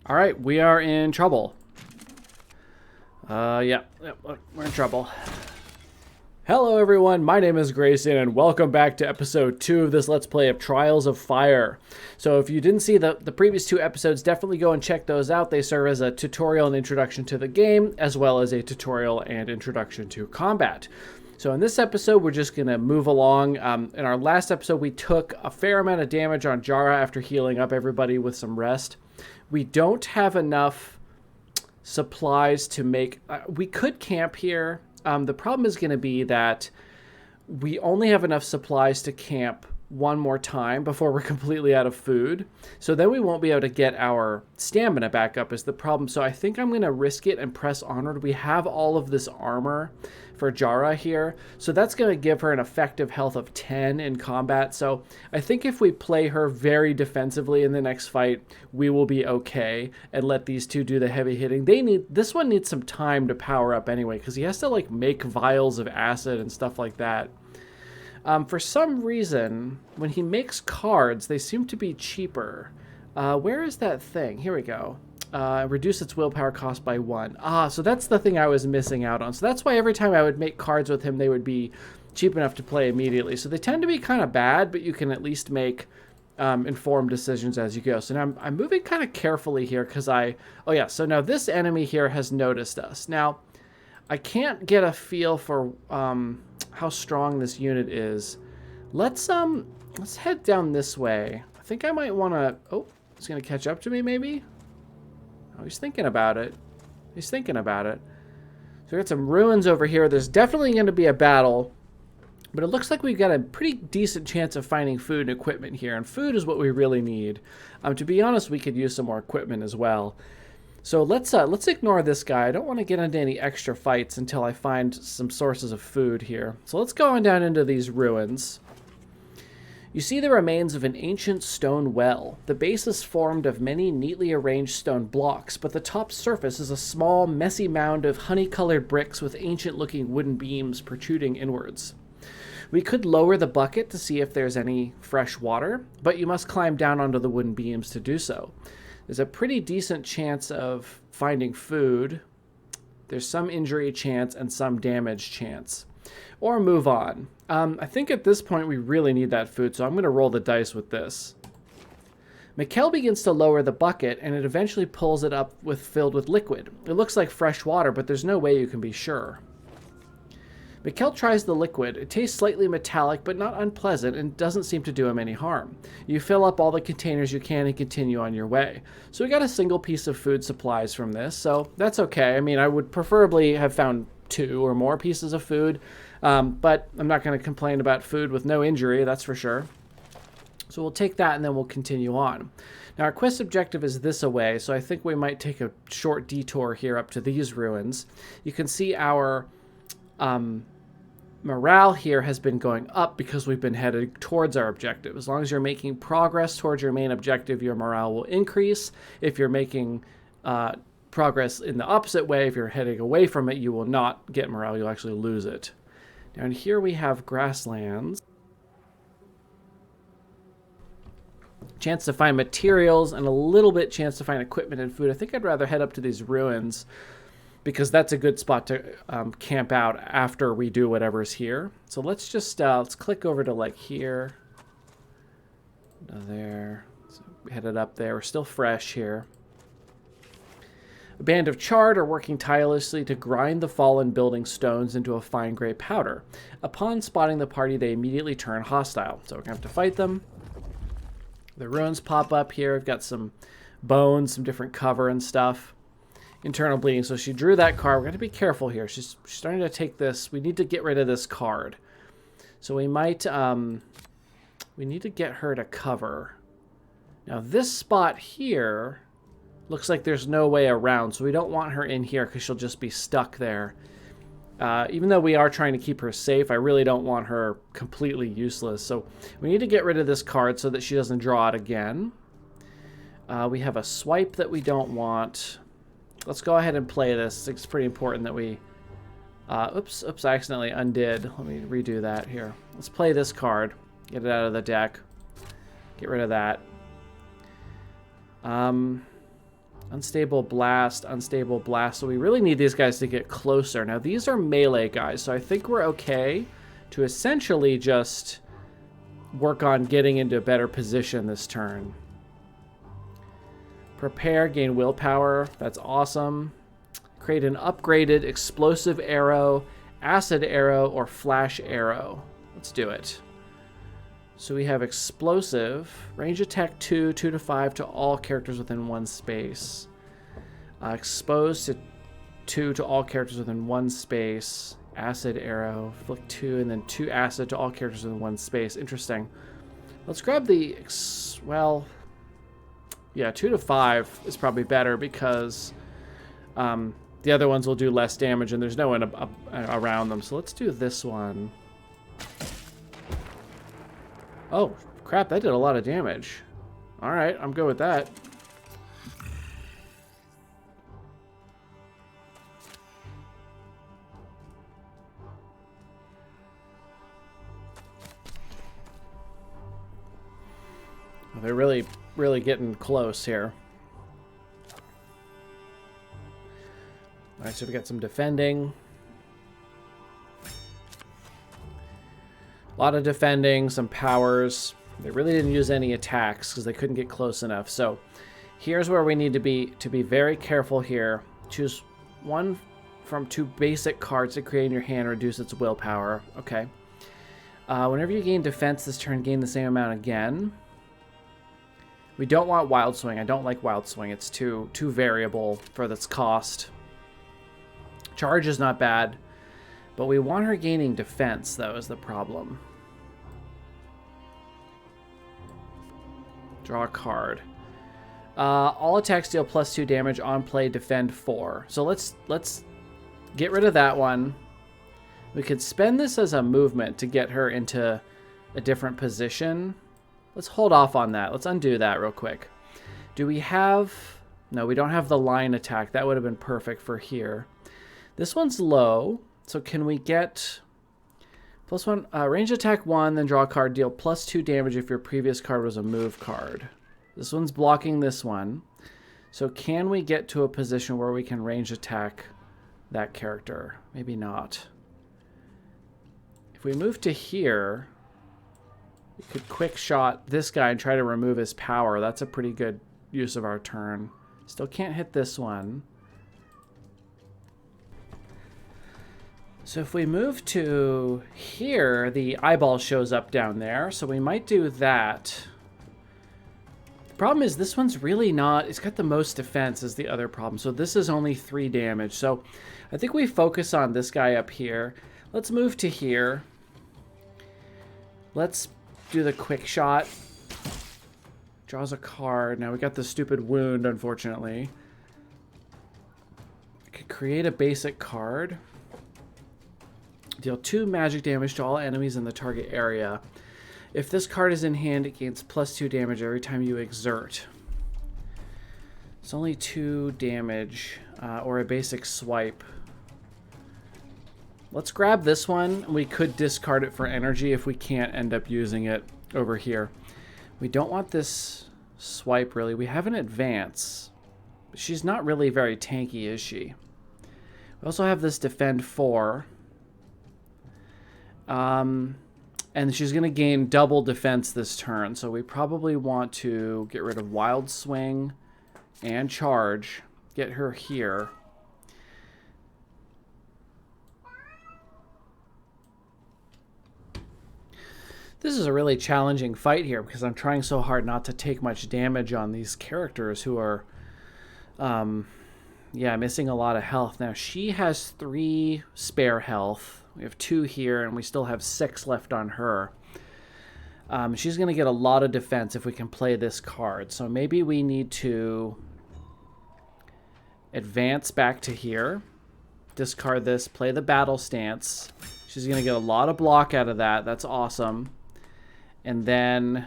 All right, we are in trouble. Yeah, we're in trouble. Hello, everyone. My name is Grayson, and welcome back to episode 2 of this Let's Play of Trials of Fire. So if you didn't see the previous 2 episodes, definitely go and check those out. They serve as a tutorial and introduction to the game, as well as a tutorial and introduction to combat. So in this episode, we're just going to move along. In our last episode, we took a fair amount of damage on Jara after healing up everybody with some rest. We don't have enough supplies to make... we could camp here. The problem is going to be that we only have enough supplies to camp one more time before we're completely out of food. So then we won't be able to get our stamina back up is the problem. So I think I'm going to risk it and press onward. We have all of this armor for Jara here. So that's going to give her an effective health of 10 in combat. So I think if we play her very defensively in the next fight, we will be okay and let these two do the heavy hitting. This one needs some time to power up anyway, because he has to like make vials of acid and stuff like that. For some reason, when he makes cards, they seem to be cheaper. Where is that thing? Here we go. Reduce its willpower cost by 1. So that's the thing I was missing out on. So that's why every time I would make cards with him, they would be cheap enough to play immediately. So they tend to be kind of bad, but you can at least make informed decisions as you go. So now I'm moving kind of carefully here because so now this enemy here has noticed us. Now, I can't get a feel for how strong this unit is. Let's head down this way. I think I might want to... Oh, he's going to catch up to me maybe? Oh, he's thinking about it. He's thinking about it. So we got some ruins over here. There's definitely going to be a battle, but it looks like we've got a pretty decent chance of finding food and equipment here, and food is what we really need. To be honest, we could use some more equipment as well. So let's ignore this guy. I don't want to get into any extra fights until I find some sources of food here. So let's go on down into these ruins. You see the remains of an ancient stone well. The base is formed of many neatly arranged stone blocks, but the top surface is a small, messy mound of honey-colored bricks with ancient-looking wooden beams protruding inwards. We could lower the bucket to see if there's any fresh water, but you must climb down onto the wooden beams to do so. There's a pretty decent chance of finding food. There's some injury chance and some damage chance. Or move on. I think at this point we really need that food, so I'm going to roll the dice with this. Mikkel begins to lower the bucket, and it eventually pulls it up filled with liquid. It looks like fresh water, but there's no way you can be sure. Mikkel tries the liquid. It tastes slightly metallic, but not unpleasant, and doesn't seem to do him any harm. You fill up all the containers you can and continue on your way. So we got a single piece of food supplies from this, so that's okay. I mean, I would preferably have found 2 or more pieces of food, but I'm not going to complain about food with no injury, that's for sure. So we'll take that and then we'll continue on. Now our quest objective is this away, so I think we might take a short detour here up to these ruins. You can see our morale here has been going up because we've been headed towards our objective. As long as you're making progress towards your main objective, your morale will increase. If you're making progress in the opposite way, if you're heading away from it, you will not get morale. You'll actually lose it. Down here we have grasslands. Chance to find materials and a little bit chance to find equipment and food. I think I'd rather head up to these ruins because that's a good spot to camp out after we do whatever's here. So let's just let's click over to like here, there. So we headed up there. We're still fresh here. A band of charred are working tirelessly to grind the fallen building stones into a fine gray powder. Upon spotting the party, they immediately turn hostile. So we're gonna have to fight them. The ruins pop up here. We've got some bones, some different cover and stuff. Internal bleeding. So she drew that card. We're going to be careful here. She's starting to take this. We need to get rid of this card. So we might, we need to get her to cover. Now this spot here looks like there's no way around. So we don't want her in here because she'll just be stuck there. Even though we are trying to keep her safe, I really don't want her completely useless. So we need to get rid of this card so that she doesn't draw it again. We have a swipe that we don't want. Let's go ahead and play this. It's pretty important that we... oops, I accidentally undid. Let me redo that here. Let's play this card. Get it out of the deck. Get rid of that. Unstable blast, unstable blast. So we really need these guys to get closer. Now these are melee guys, so I think we're okay to essentially just work on getting into a better position this turn. Prepare, gain willpower. That's awesome. Create an upgraded explosive arrow, acid arrow, or flash arrow. Let's do it. So we have explosive, range attack 2, 2 to 5 to all characters within 1 space. Exposed to 2 to all characters within 1 space. Acid arrow, flick 2, and then 2 acid to all characters within 1 space. Interesting. Let's grab the, well, yeah, 2 to 5 is probably better because the other ones will do less damage and there's no one around them. So let's do this one. Oh, crap, that did a lot of damage. All right, I'm good with that. Well, they're really, really getting close here. All right, so we got some defending. A lot of defending, some powers. They really didn't use any attacks because they couldn't get close enough. So here's where we need to be very careful here. Choose one from 2 basic cards to create in your hand, reduce its willpower. Okay. Whenever you gain defense this turn, gain the same amount again. We don't want Wild Swing. I don't like Wild Swing. It's too variable for its cost. Charge is not bad, but we want her gaining defense, though, is the problem. Draw a card. All attacks deal +2 damage on play, defend 4. So let's get rid of that one. We could spend this as a movement to get her into a different position. Let's hold off on that. Let's undo that real quick. Do we have... No, we don't have the line attack. That would have been perfect for here. This one's low, so can we get... +1, range attack 1, then draw a card, deal +2 damage if your previous card was a move card. This one's blocking this one. So can we get to a position where we can range attack that character? Maybe not. If we move to here, we could quick shot this guy and try to remove his power. That's a pretty good use of our turn. Still can't hit this one. So if we move to here, the eyeball shows up down there. So we might do that. The problem is this one's really not... It's got the most defense is the other problem. So this is only 3 damage. So I think we focus on this guy up here. Let's move to here. Let's do the quick shot. Draws a card. Now we got the stupid wound, unfortunately. I could create a basic card. Deal 2 magic damage to all enemies in the target area. If this card is in hand, it gains +2 damage every time you exert. It's only 2 damage, or a basic swipe. Let's grab this one. We could discard it for energy if we can't end up using it over here. We don't want this swipe, really. We have an advance. She's not really very tanky, is she? We also have this defend 4. And she's going to gain double defense this turn, so we probably want to get rid of Wild Swing and Charge. Get her here. This is a really challenging fight here because I'm trying so hard not to take much damage on these characters who are, yeah, missing a lot of health. Now, she has 3 spare health. We have 2 here, and we still have 6 left on her. She's going to get a lot of defense if we can play this card. So maybe we need to advance back to here, discard this, play the battle stance. She's going to get a lot of block out of that. That's awesome. And then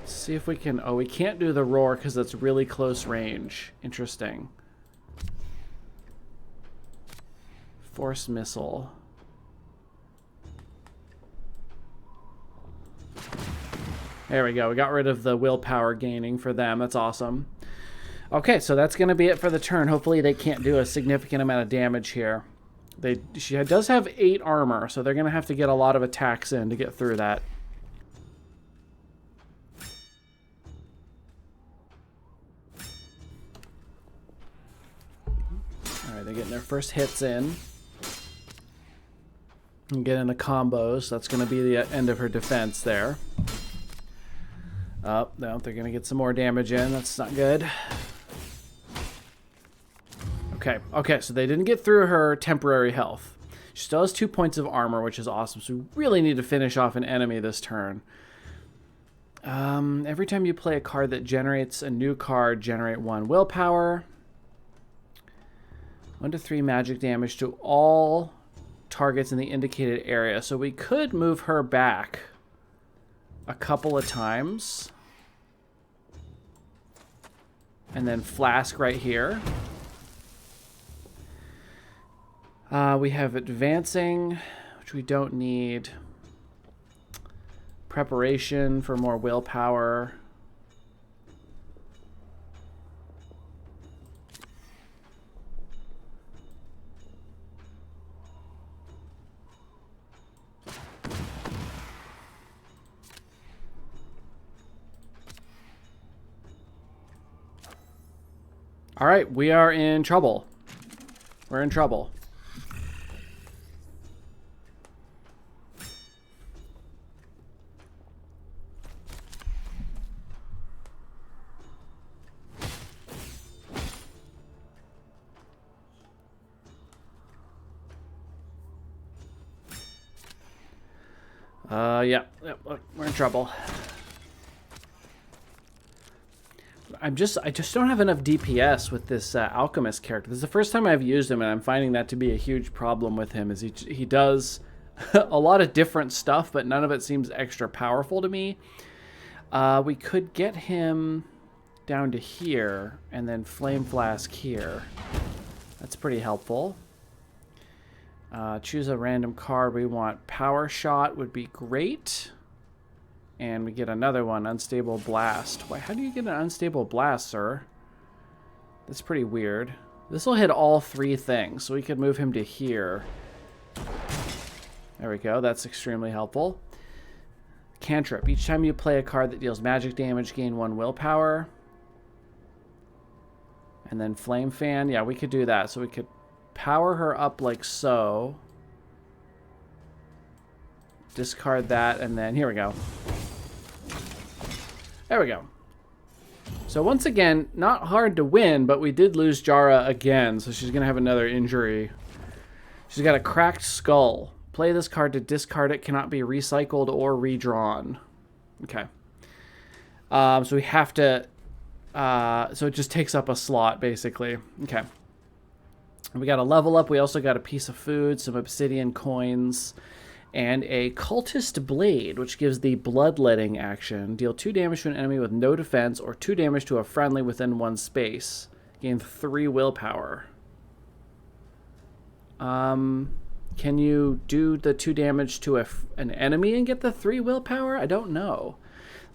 let's see if we can... Oh, we can't do the roar because that's really close range. Interesting. Force missile. There we go. We got rid of the willpower gaining for them. That's awesome. Okay, so that's going to be it for the turn. Hopefully they can't do a significant amount of damage here. She does have 8 armor, so they're going to have to get a lot of attacks in to get through that. Alright, they're getting their first hits in. And get into combos. So that's going to be the end of her defense there. Oh, no, they're going to get some more damage in. That's not good. Okay, so they didn't get through her temporary health. She still has 2 points of armor, which is awesome. So we really need to finish off an enemy this turn. Every time you play a card that generates a new card, generate 1 willpower. 1 to 3 magic damage to all targets in the indicated area. So we could move her back a couple of times. And then Flask right here. We have advancing, which we don't need. Preparation for more willpower. All right, we are in trouble. We're in trouble. Yeah, look, we're in trouble. I just don't have enough DPS with this alchemist character. This is the first time I've used him, and I'm finding that to be a huge problem with him. Is he does a lot of different stuff, but none of it seems extra powerful to me. We could get him down to here, and then Flame Flask here. That's pretty helpful. Choose a random card. We want Power Shot would be great. And we get another one, Unstable Blast. Why, how do you get an Unstable Blast, sir? That's pretty weird. This will hit all 3 things, so we could move him to here. There we go. That's extremely helpful. Cantrip. Each time you play a card that deals magic damage, gain 1 willpower. And then Flame Fan. Yeah, we could do that. So we could power her up like so. Discard that, and then here we go. There we go. So once again, not hard to win, but we did lose Jara again, so she's going to have another injury. She's got a cracked skull. Play this card to discard it. Cannot be recycled or redrawn. Okay. So we have to... so it just takes up a slot, basically. Okay. We got a level up. We also got a piece of food, some obsidian coins, and a cultist blade, which gives the bloodletting action. Deal 2 damage to an enemy with no defense, or 2 damage to a friendly within 1 space. Gain 3 willpower. Can you do the 2 damage to an enemy and get the 3 willpower? I don't know.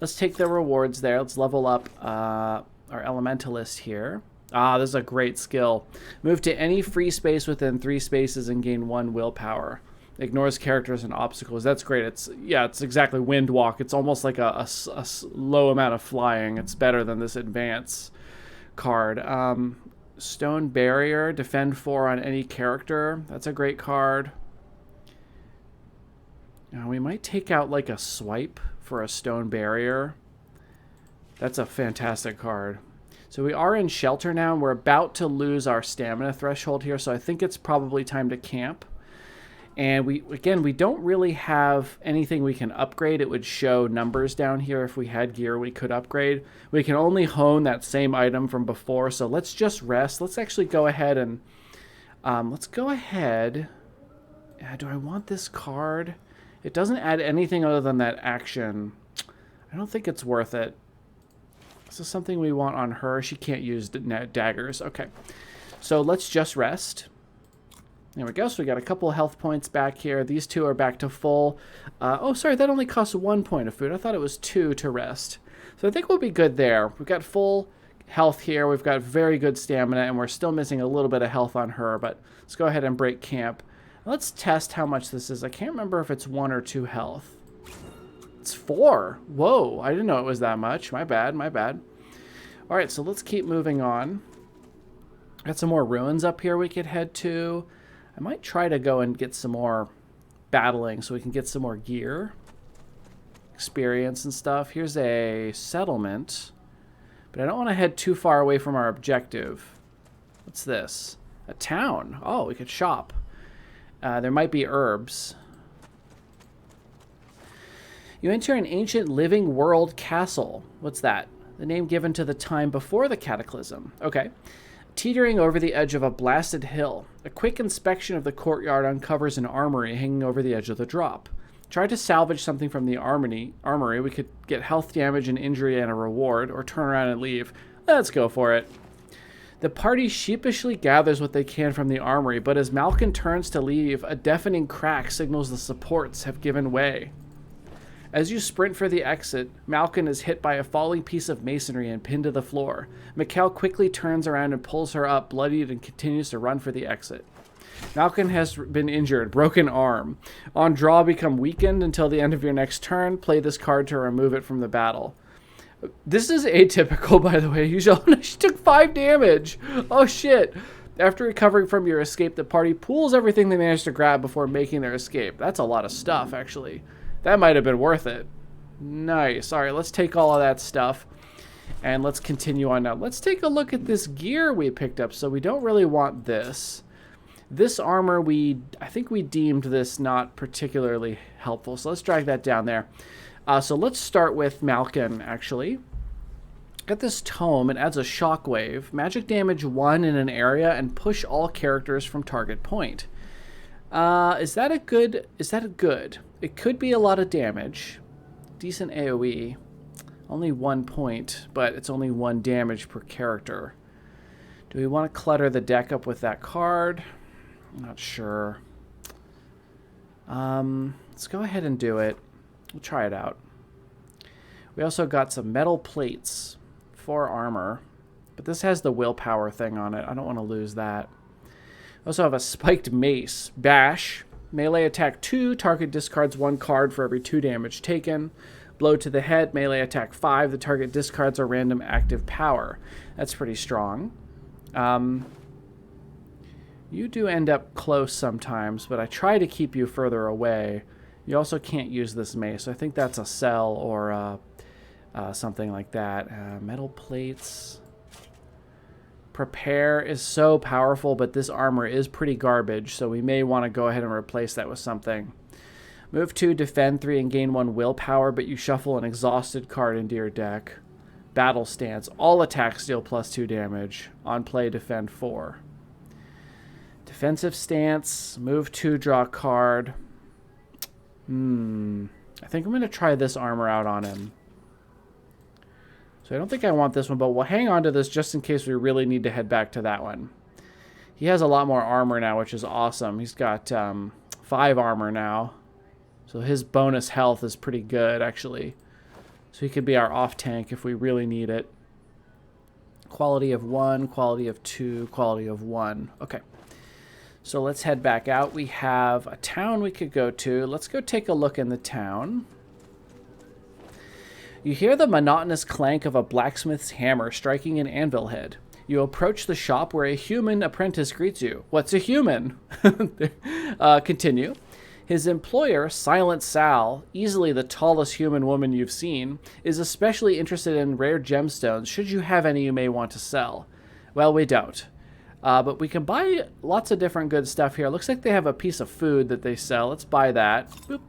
Let's take the rewards there. Let's level up our elementalist here. Ah, this is a great skill. Move to any free space within 3 spaces and gain 1 willpower. Ignores characters and obstacles. That's great. It's exactly Wind Walk. It's almost like a low amount of flying. It's better than this advance card. Stone Barrier. Defend 4 on any character. That's a great card. Now, we might take out like a swipe for a Stone Barrier. That's a fantastic card. So we are in shelter now, and we're about to lose our stamina threshold here, so I think it's probably time to camp. And we don't really have anything we can upgrade. It would show numbers down here. If we had gear we could upgrade. We can only hone that same item from before, so let's just rest. Let's actually go ahead and... let's go ahead... do I want this card? It doesn't add anything other than that action. I don't think it's worth it. This is something we want on her. She can't use daggers. Okay. So let's just rest. There we go. So we got a couple of health points back here. These two are back to full. Oh, sorry, that only costs 1 point of food. I thought it was 2 to rest. So I think we'll be good there. We've got full health here. We've got very good stamina, and we're still missing a little bit of health on her. But let's go ahead and break camp. Let's test how much this is. I can't remember if it's 1 or 2 health. It's 4. Whoa, I didn't know it was that much. My bad, my bad. All right, so let's keep moving on. Got some more ruins up here we could head to. I might try to go and get some more battling so we can get some more gear, experience and stuff. Here's a settlement, but I don't want to head too far away from our objective. What's this? A town. Oh, we could shop. There might be herbs. You enter an ancient living world castle. What's that? The name given to the time before the cataclysm. Okay. Teetering over the edge of a blasted hill, a quick inspection of the courtyard uncovers an armory hanging over the edge of the drop. Try to salvage something from the armory. We could get health damage and injury and a reward, or turn around and leave. Let's go for it. The party sheepishly gathers what they can from the armory, but as Malkin turns to leave, a deafening crack signals the supports have given way. As you sprint for the exit, Malkin is hit by a falling piece of masonry and pinned to the floor. Mikkel quickly turns around and pulls her up, bloodied, and continues to run for the exit. Malkin has been injured, broken arm. On draw, become weakened until the end of your next turn. Play this card to remove it from the battle. This is atypical, by the way. She took 5 damage. Oh, shit. After recovering from your escape, the party pulls everything they managed to grab before making their escape. That's a lot of stuff, actually. That might have been worth it. Nice. All right, let's take all of that stuff and let's continue on now. Let's take a look at this gear we picked up. So we don't really want this. This armor, I think we deemed this not particularly helpful. So let's drag that down there. So let's start with Malkin, actually. Got this tome. It adds a shockwave. Magic damage 1 in an area and push all characters from target point. Is that a good? It could be a lot of damage. Decent AoE. Only 1 point, but it's only 1 damage per character. Do we want to clutter the deck up with that card? I'm not sure. Let's go ahead and do it. We'll try it out. We also got some metal plates for armor, but this has the willpower thing on it. I don't want to lose that. We also have a spiked mace. Bash. Melee attack 2. Target discards 1 card for every 2 damage taken. Blow to the head. Melee attack 5. The target discards a random active power. That's pretty strong. You do end up close sometimes, but I try to keep you further away. You also can't use this mace. So I think that's a cell or something like that. Metal plates. Prepare is so powerful, but this armor is pretty garbage, so we may want to go ahead and replace that with something. Move 2, defend 3, and gain 1 willpower, but you shuffle an exhausted card into your deck. Battle stance. All attacks deal +2 damage. On play, defend 4. Defensive stance. Move 2, draw a card. I think I'm going to try this armor out on him. So I don't think I want this one, but we'll hang on to this just in case we really need to head back to that one. He has a lot more armor now, which is awesome. He's got 5 armor now. So his bonus health is pretty good, actually. So he could be our off tank if we really need it. Quality of 1, quality of 2, quality of 1. Okay. So let's head back out. We have a town we could go to. Let's go take a look in the town. You hear the monotonous clank of a blacksmith's hammer striking an anvil head. You approach the shop where a human apprentice greets you. What's a human? Continue. His employer, Silent Sal, easily the tallest human woman you've seen, is especially interested in rare gemstones. Should you have any you may want to sell? Well, we don't. But we can buy lots of different good stuff here. Looks like they have a piece of food that they sell. Let's buy that. Boop.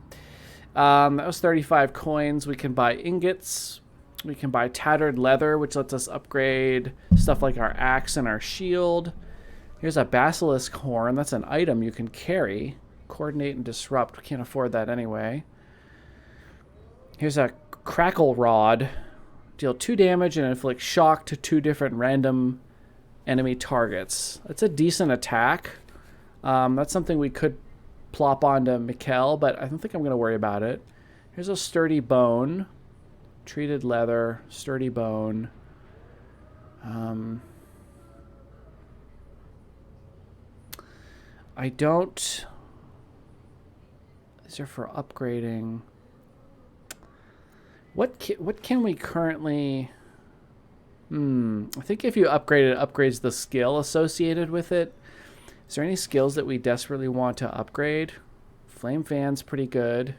That was 35 coins. We can buy ingots. We can buy tattered leather, which lets us upgrade stuff like our axe and our shield. Here's a Basilisk Horn. That's an item you can carry. Coordinate and disrupt. We can't afford that anyway. Here's a Crackle Rod. Deal 2 damage and inflict shock to 2 different random enemy targets. That's a decent attack. That's something we could plop onto Mikkel, but I don't think I'm going to worry about it. Here's a sturdy bone. Treated leather, sturdy bone. I don't... These are for upgrading. What can we currently... I think if you upgrade it, it upgrades the skill associated with it. Is there any skills that we desperately want to upgrade? Flame fan's pretty good.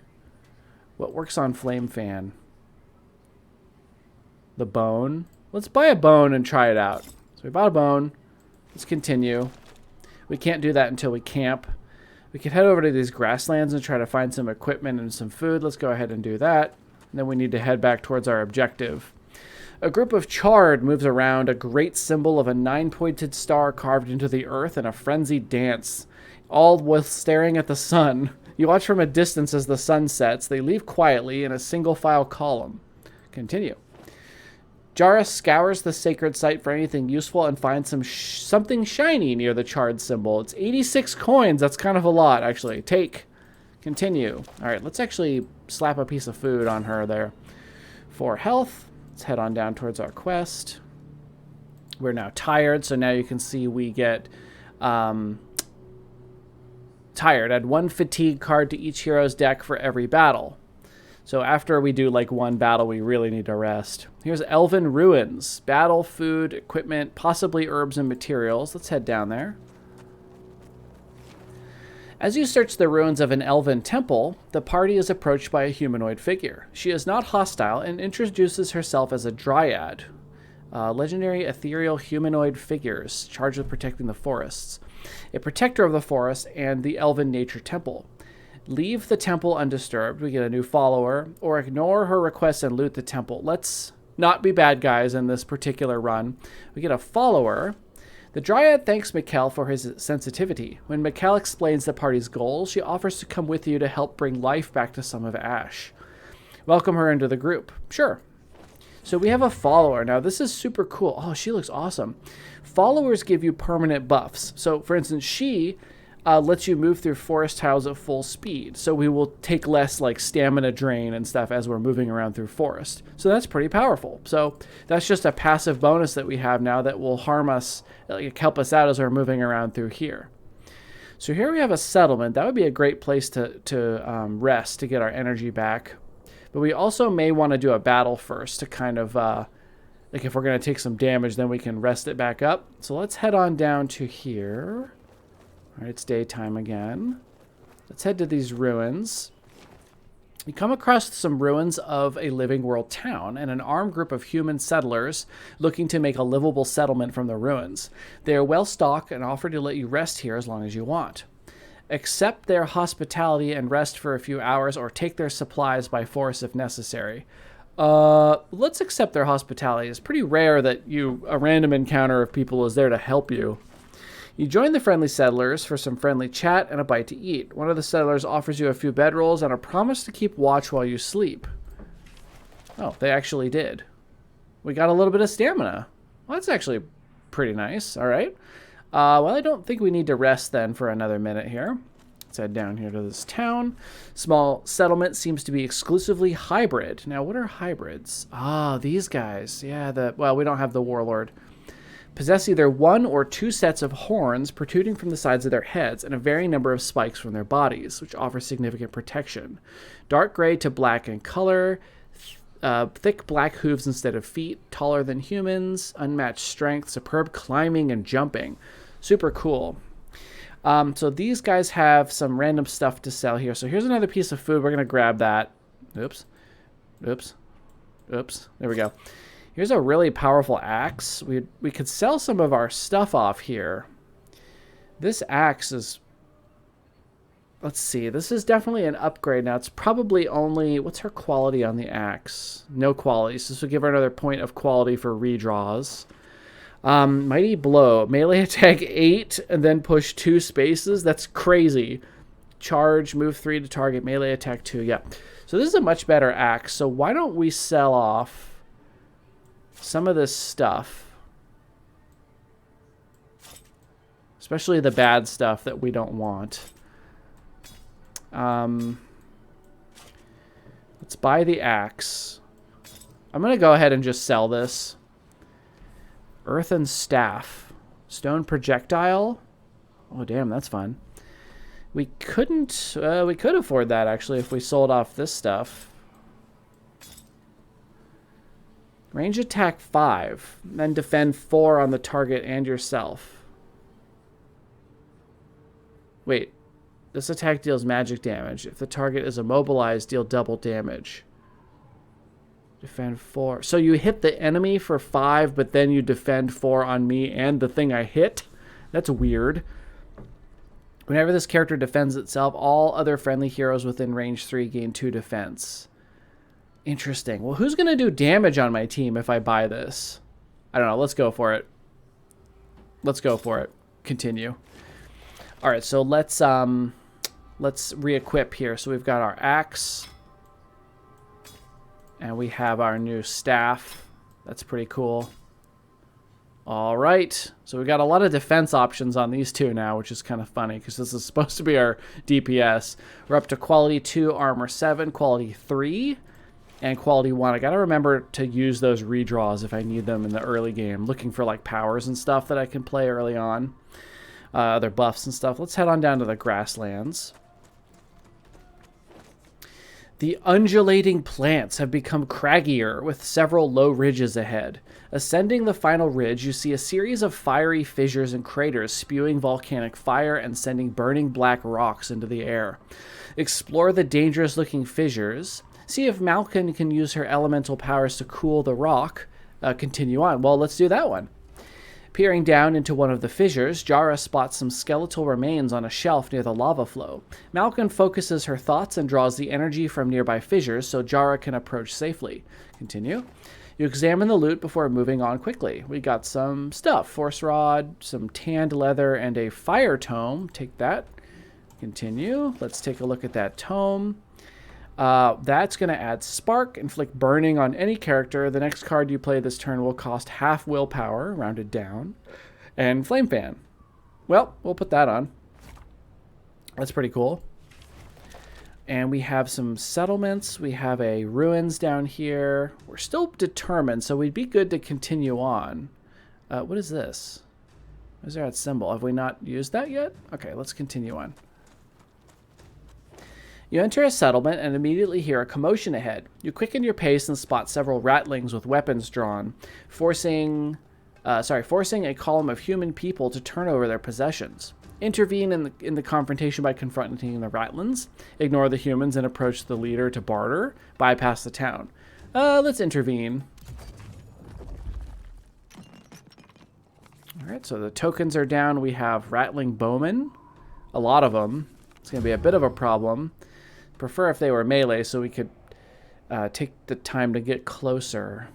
What works on flame fan? The bone. Let's buy a bone and try it out. So we bought a bone. Let's continue. We can't do that until we camp. We can head over to these grasslands and try to find some equipment and some food. Let's go ahead and do that. And then we need to head back towards our objective. A group of chard moves around, a great symbol of a 9-pointed star carved into the earth in a frenzied dance, all while staring at the sun. You watch from a distance as the sun sets. They leave quietly in a single-file column. Continue. Jarrah scours the sacred site for anything useful and finds something shiny near the chard symbol. It's 86 coins. That's kind of a lot, actually. Take. Continue. All right, let's actually slap a piece of food on her there. For health, let's head on down towards our quest. We're now tired, so now you can see we get tired. Add 1 fatigue card to each hero's deck for every battle. So after we do like one battle, we really need to rest. Here's Elven Ruins. Battle, food, equipment, possibly herbs and materials. Let's head down there. As you search the ruins of an elven temple, the party is approached by a humanoid figure. She is not hostile and introduces herself as a dryad. Legendary ethereal humanoid figures charged with protecting the forests. A protector of the forest and the elven nature temple. Leave the temple undisturbed. We get a new follower. Or ignore her request and loot the temple. Let's not be bad guys in this particular run. We get a follower. The Dryad thanks Mikkel for his sensitivity. When Mikkel explains the party's goals, she offers to come with you to help bring life back to some of Ash. Welcome her into the group. Sure. So we have a follower. Now, this is super cool. Oh, she looks awesome. Followers give you permanent buffs. So, for instance, she lets you move through forest tiles at full speed. So we will take less like stamina drain and stuff as we're moving around through forest. So that's pretty powerful. So that's just a passive bonus that we have now that will harm us, like help us out as we're moving around through here. So here we have a settlement. That would be a great place to rest, to get our energy back. But we also may want to do a battle first to kind of, like if we're going to take some damage, then we can rest it back up. So let's head on down to here. All right, it's daytime again. Let's head to these ruins. You come across some ruins of a living world town and an armed group of human settlers looking to make a livable settlement from the ruins. They are well stocked and offer to let you rest here as long as you want. Accept their hospitality and rest for a few hours, or take their supplies by force if necessary. Let's accept their hospitality. It's pretty rare that a random encounter of people is there to help you. You join the friendly settlers for some friendly chat and a bite to eat. One of the settlers offers you a few bedrolls and a promise to keep watch while you sleep. Oh, they actually did. We got a little bit of stamina. Well, that's actually pretty nice. All right. Well, I don't think we need to rest then for another minute here. Let's head down here to this town. Small settlement seems to be exclusively hybrid. Now, what are hybrids? Ah, these guys. Yeah, well, we don't have the warlord. Possess either 1 or 2 sets of horns protruding from the sides of their heads and a varying number of spikes from their bodies, which offer significant protection. Dark gray to black in color, thick black hooves instead of feet, taller than humans, unmatched strength, superb climbing and jumping. Super cool. So these guys have some random stuff to sell here. So here's another piece of food. We're going to grab that. Oops. There we go. Here's a really powerful axe. We could sell some of our stuff off here. This axe is... Let's see. This is definitely an upgrade. Now, it's probably only... What's her quality on the axe? No quality. So this will give her another point of quality for redraws. Mighty Blow. Melee attack 8 and then push 2 spaces. That's crazy. Charge, move 3 to target, melee attack 2. Yeah. So this is a much better axe. So why don't we sell off some of this stuff. especially the bad stuff that we don't want. Let's buy the axe. I'm going to go ahead and just sell this. Earthen staff. Stone projectile. Oh, damn, that's fun. We couldn't... we could afford that, actually, if we sold off this stuff. Range attack 5. Then defend 4 on the target and yourself. Wait. This attack deals magic damage. If the target is immobilized, deal double damage. Defend 4. So you hit the enemy for 5, but then you defend 4 on me and the thing I hit? That's weird. Whenever this character defends itself, all other friendly heroes within range 3 gain 2 defense. Interesting. Well, who's going to do damage on my team if I buy this? I don't know. Let's go for it. Let's go for it. Continue. All right, so let's re-equip here. So we've got our axe. And we have our new staff. That's pretty cool. All right. So we've got a lot of defense options on these two now, which is kind of funny because this is supposed to be our DPS. We're up to quality 2, armor 7, quality 3, and quality 1. I got to remember to use those redraws if I need them in the early game. Looking for like powers and stuff that I can play early on. Other buffs and stuff. Let's head on down to the grasslands. The undulating plants have become craggier with several low ridges ahead. Ascending the final ridge, you see a series of fiery fissures and craters spewing volcanic fire and sending burning black rocks into the air. Explore the dangerous-looking fissures. See if Malkin can use her elemental powers to cool the rock. Continue on. Well, let's do that one. Peering down into one of the fissures, Jara spots some skeletal remains on a shelf near the lava flow. Malkin focuses her thoughts and draws the energy from nearby fissures so Jara can approach safely. Continue. You examine the loot before moving on quickly. We got some stuff. Force rod, some tanned leather, and a fire tome. Take that. Continue. Let's take a look at that tome. That's going to add spark, inflict burning on any character. The next card you play this turn will cost half willpower, rounded down, and flame fan. Well, we'll put that on. That's pretty cool. And we have some settlements. We have a ruins down here. We're still determined, so we'd be good to continue on. What is this? Is there that symbol? Have we not used that yet? Okay, let's continue on. You enter a settlement and immediately hear a commotion ahead. You quicken your pace and spot several ratlings with weapons drawn, forcing a column of human people to turn over their possessions. Intervene in the confrontation by confronting the ratlings. Ignore the humans and approach the leader to barter. Bypass the town. Let's intervene. All right, so the tokens are down. We have ratling bowmen. A lot of them. It's going to be a bit of a problem. Prefer if they were melee so we could take the time to get closer.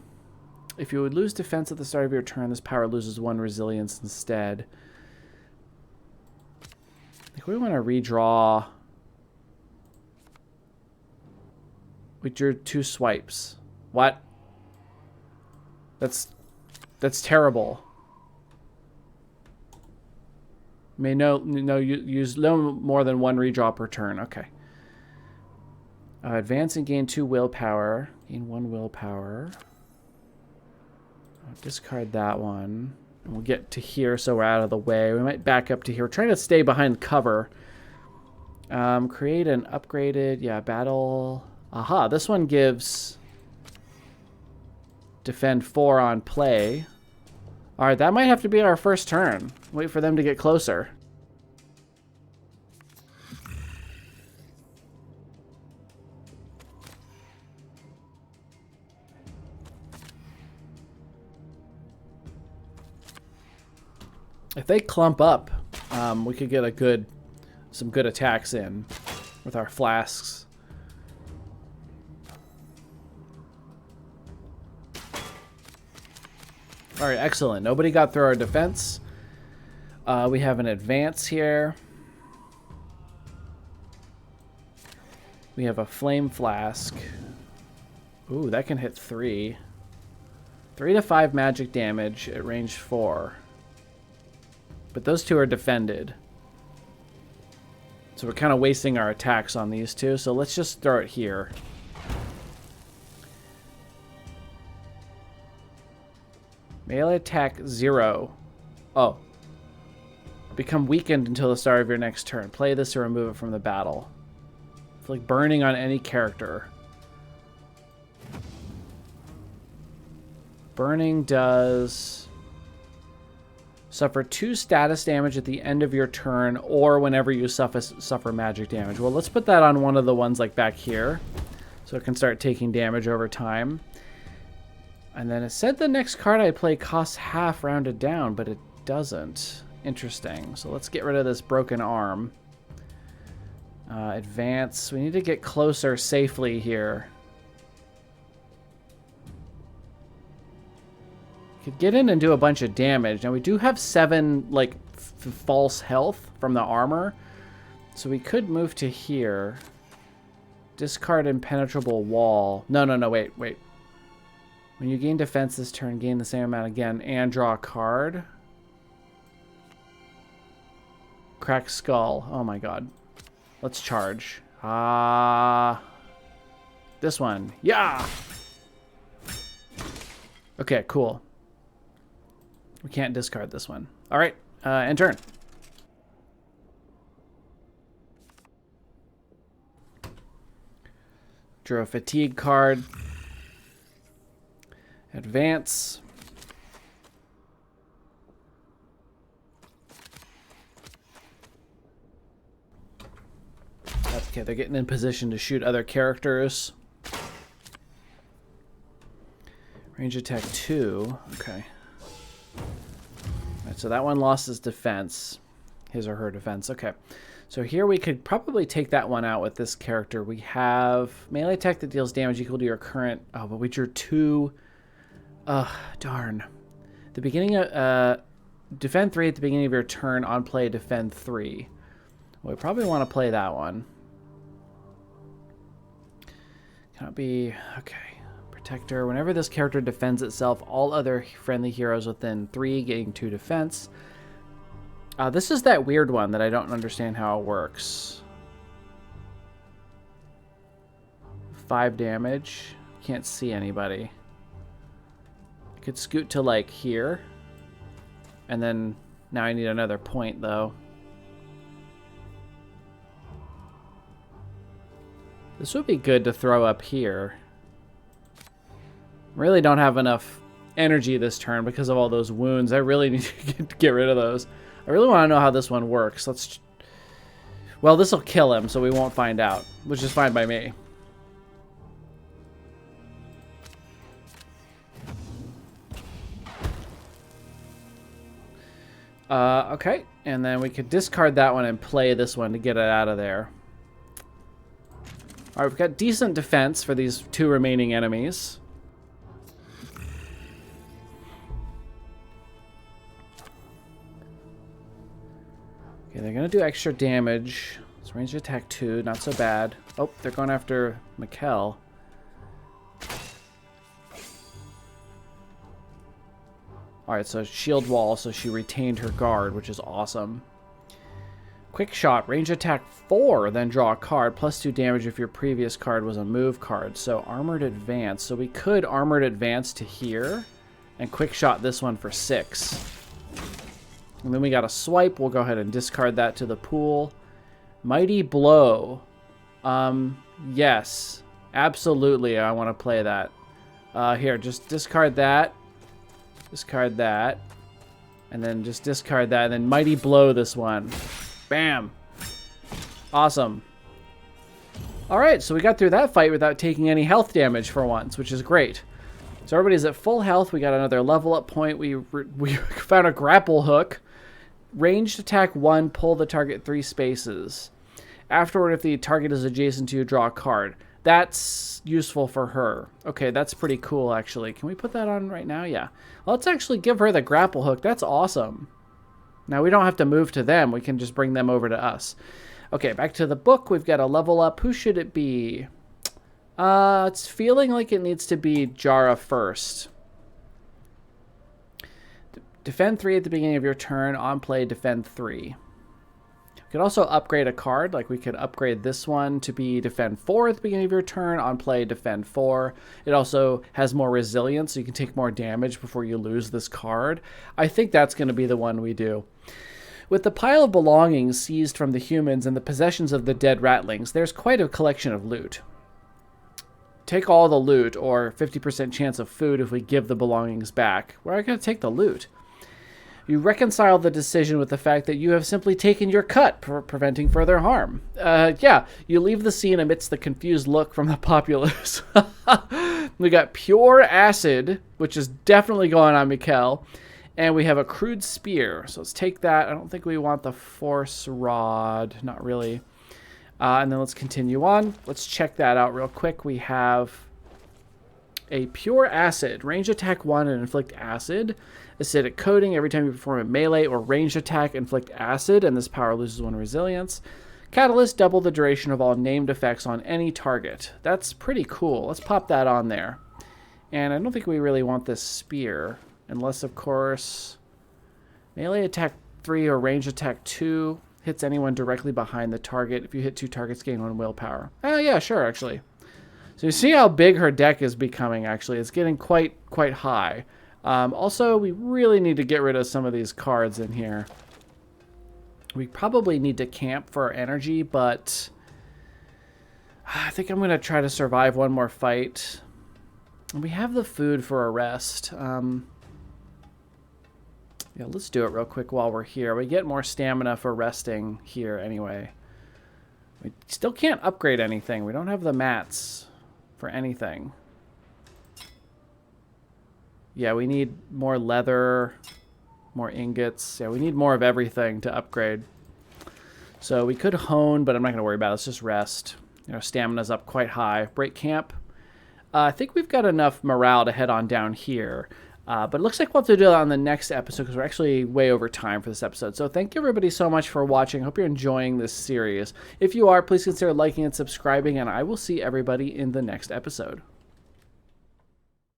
If you would lose defense at the start of your turn, this power loses 1 resilience instead. I think we want to redraw. We drew 2 swipes. What? That's terrible. May use no more than 1 redraw per turn. Okay. Advance and gain 2 willpower. Gain 1 willpower. I'll discard that one. And we'll get to here so we're out of the way. We might back up to here. We're trying to stay behind cover. Create an upgraded... Yeah, battle... Aha, this one gives... Defend 4 on play. Alright, that might have to be our first turn. Wait for them to get closer. If they clump up, we could get some good attacks in with our flasks. All right, excellent. Nobody got through our defense. We have an advance here. We have a flame flask. Ooh, that can hit 3. 3 to 5 magic damage at range 4. But those two are defended. So we're kind of wasting our attacks on these two. So let's just throw it here. Melee attack 0. Oh. Become weakened until the start of your next turn. Play this to remove it from the battle. It's like burning on any character. Burning does suffer 2 status damage at the end of your turn or whenever you suffer magic damage. Well, let's put that on one of the ones like back here so it can start taking damage over time. And then it said the next card I play costs half rounded down, but it doesn't. Interesting. So let's get rid of this broken arm. Advance. We need to get closer safely here. Could get in and do a bunch of damage. Now we do have 7 like false health from the armor, so we could move to here. Discard impenetrable wall. No, wait. When you gain defense this turn, gain the same amount again and draw a card. Cracked skull. Oh my god. Let's charge. This one. Yeah. Okay, cool. We can't discard this one. All right, end turn. Drew a fatigue card. Advance. Okay, they're getting in position to shoot other characters. Range attack 2. Okay. Alright, so that one lost his defense. His or her defense. Okay. So here we could probably take that one out with this character. We have melee attack that deals damage equal to your current... Oh, but we drew 2... darn. The beginning of... defend 3 at the beginning of your turn. On play, defend 3. Well, we probably want to play that one. Cannot be... Okay. Protector. Whenever this character defends itself, all other friendly heroes within 3 gain 2 defense. This is that weird one that I don't understand how it works. 5 damage. Can't see anybody. I could scoot to like here. And then now I need another point though. This would be good to throw up here. Really don't have enough energy this turn because of all those wounds. I really need to get rid of those. I really want to know how this one works. Well, this will kill him, so we won't find out, which is fine by me. Okay, and then we could discard that one and play this one to get it out of there. All right, we've got decent defense for these 2 remaining enemies. Okay, they're going to do extra damage. It's range attack 2, not so bad. Oh, they're going after Mikkel. Alright, so shield wall, so she retained her guard, which is awesome. Quick shot, range attack 4, then draw a card, plus 2 damage if your previous card was a move card. So armored advance. So we could armored advance to here, and quick shot this one for 6. And then we got a swipe. We'll go ahead and discard that to the pool. Mighty Blow. Yes. Absolutely, I want to play that. Here, just discard that. Discard that. And then just discard that. And then Mighty Blow this one. Bam. Awesome. Alright, so we got through that fight without taking any health damage for once, which is great. So everybody's at full health. We got another level up point. We found a grapple hook. Ranged attack 1, pull the target 3 spaces. Afterward, if the target is adjacent to you, draw a card. That's useful for her. Okay, that's pretty cool, actually. Can we put that on right now? Yeah. Well, let's actually give her the grapple hook. That's awesome. Now, we don't have to move to them. We can just bring them over to us. Okay, back to the book. We've got a level up. Who should it be? It's feeling like it needs to be Jara first. Defend 3 at the beginning of your turn. On play, defend 3. You could also upgrade a card, like we could upgrade this one to be defend 4 at the beginning of your turn. On play, defend 4. It also has more resilience, so you can take more damage before you lose this card. I think that's going to be the one we do. With the pile of belongings seized from the humans and the possessions of the dead ratlings, there's quite a collection of loot. Take all the loot, or 50% chance of food if we give the belongings back. We're not going to take the loot. You reconcile the decision with the fact that you have simply taken your cut, preventing further harm. Yeah, you leave the scene amidst the confused look from the populace. We got pure acid, which is definitely going on Mikkel, and we have a crude spear. So let's take that. I don't think we want the force rod, not really. And then let's continue on. Let's check that out real quick. We have a pure acid, range attack 1 and inflict acid. Acidic coating, every time you perform a melee or ranged attack, inflict acid, and this power loses 1 resilience. Catalyst, double the duration of all named effects on any target. That's pretty cool. Let's pop that on there. And I don't think we really want this spear, unless, of course, melee attack 3 or range attack 2 hits anyone directly behind the target. If you hit 2 targets, gain 1 willpower. Oh, yeah, sure, actually. So you see how big her deck is becoming, actually. It's getting quite high. Also, we really need to get rid of some of these cards in here. We probably need to camp for our energy, but I think I'm going to try to survive one more fight. We have the food for a rest. Yeah, let's do it real quick while we're here. We get more stamina for resting here anyway. We still can't upgrade anything. We don't have the mats for anything. Yeah, we need more leather, more ingots. Yeah, we need more of everything to upgrade. So we could hone, but I'm not going to worry about it. Let's just rest. You know, stamina's up quite high. Break camp. I think we've got enough morale to head on down here. But it looks like we'll have to do that on the next episode because we're actually way over time for this episode. So thank you everybody so much for watching. Hope you're enjoying this series. If you are, please consider liking and subscribing, and I will see everybody in the next episode.